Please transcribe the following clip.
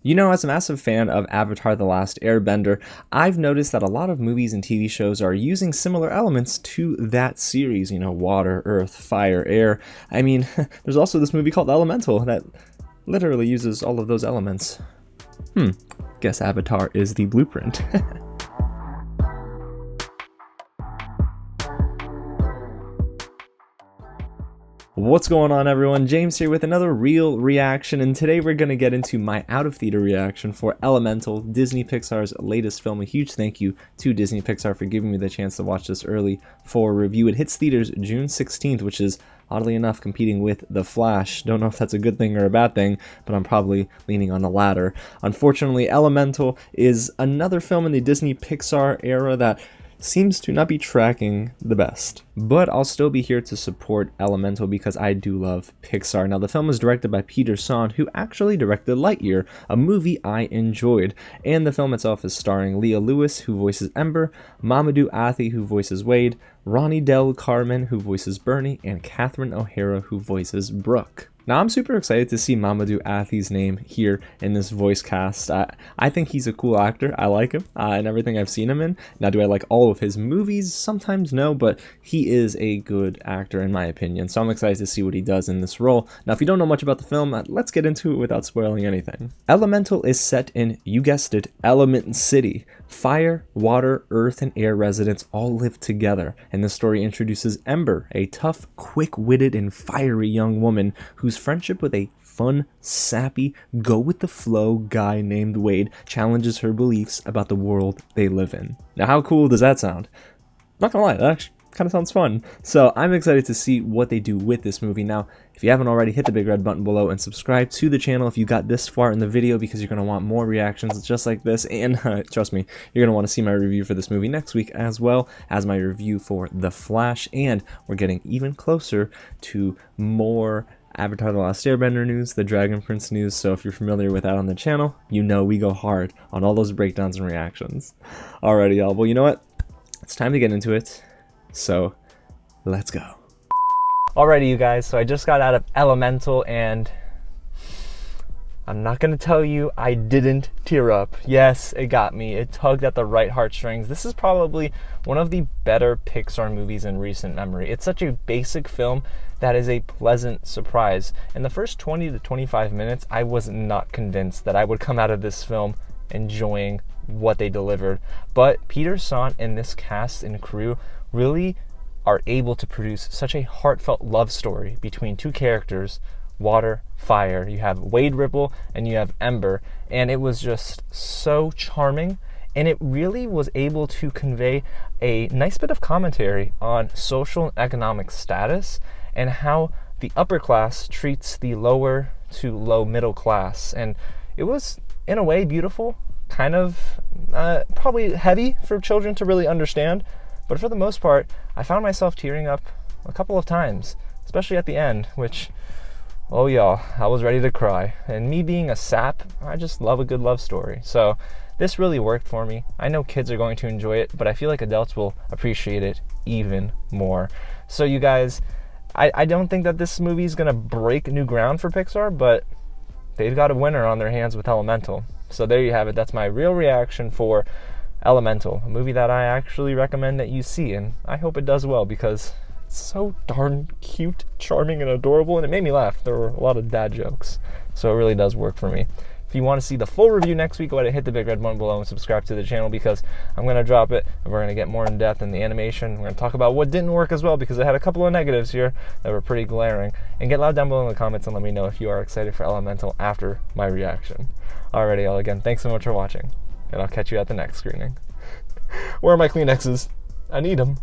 You know, as a massive fan of Avatar: The Last Airbender, I've noticed that a lot of movies and TV shows are using similar elements to that series. You know, water, earth, fire, air. I mean, there's also this movie called Elemental that literally uses all of those elements. Guess Avatar is the blueprint. What's going on, everyone? James here with another real reaction, and today we're going to get into my out-of-theater reaction for Elemental, Disney Pixar's latest film. A huge thank you to Disney Pixar for giving me the chance to watch this early for review. It hits theaters June 16th, which is, oddly enough, competing with The Flash. Don't know if that's a good thing or a bad thing, but I'm probably leaning on the latter. Unfortunately, Elemental is another film in the Disney Pixar era that seems to not be tracking the best. But I'll still be here to support Elemental because I do love Pixar. Now, the film is directed by Sohn, who actually directed Lightyear, a movie I enjoyed. And the film itself is starring Leah, who voices Ember, Mamoudou, Athie, who voices Wade, Ronnie, Carmen, who voices Bernie, and Catherine O'Hara, who voices Brook. Now, I'm super excited to see Mamoudou Athie's name here in this voice cast. I think he's a cool actor. I like him and everything I've seen him in. Now, do I like all of his movies? Sometimes no, but he is a good actor in my opinion. So I'm excited to see what he does in this role. Now, if you don't know much about the film, let's get into it without spoiling anything. Elemental is set in, you guessed it, Element City. Fire, water, earth, and air residents all live together, and the story introduces Ember, a tough, quick-witted, and fiery young woman whose friendship with a fun, sappy, go-with-the-flow guy named Wade challenges her beliefs about the world they live in. Now, how cool does that sound? Not gonna lie, that actually kind of sounds fun. So I'm excited to see what they do with this movie. Now, if you haven't already, hit the big red button below and subscribe to the channel if you got this far in the video, because you're going to want more reactions just like this. And trust me, you're going to want to see my review for this movie next week, as well as my review for The Flash. And we're getting even closer to more Avatar: The Last Airbender news, the Dragon Prince news. So if you're familiar with that on the channel, you know we go hard on all those breakdowns and reactions. Alrighty, y'all. Well, you know what? It's time to get into it. So let's go. Alrighty, you guys, so I just got out of Elemental, and I'm not gonna tell you I didn't tear up. Yes, it got me. It tugged at the right heartstrings. This is probably one of the better Pixar movies in recent memory. It's such a basic film that is a pleasant surprise. In the first 20 to 25 minutes, I was not convinced that I would come out of this film enjoying what they delivered. But Sohn and this cast and crew really are able to produce such a heartfelt love story between two characters, water, fire. You have Wade Ripple and you have Ember, and it was just so charming, and it really was able to convey a nice bit of commentary on social and economic status and how the upper class treats the lower to low middle class. And it was, in a way, beautiful, kind of probably heavy for children to really understand. But for the most part, I found myself tearing up a couple of times, especially at the end, which, oh y'all, I was ready to cry. And me being a sap, I just love a good love story. So this really worked for me. I know kids are going to enjoy it, but I feel like adults will appreciate it even more. So you guys, I don't think that this movie is going to break new ground for Pixar, but they've got a winner on their hands with Elemental. So there you have it. That's my real reaction for Elemental, a movie that I actually recommend that you see, and I hope it does well because it's so darn cute, charming, and adorable, and it made me laugh. There were a lot of dad jokes, so it really does work for me. If you want to see the full review next week, go ahead and hit the big red button below and subscribe to the channel, because I'm going to drop it and we're going to get more in depth in the animation. We're going to talk about what didn't work as well, because I had a couple of negatives here that were pretty glaring. And get loud down below in the comments and let me know if you are excited for Elemental after my reaction. Alrighty, y'all, again, thanks so much for watching, and I'll catch you at the next screening. Where are my Kleenexes? I need them.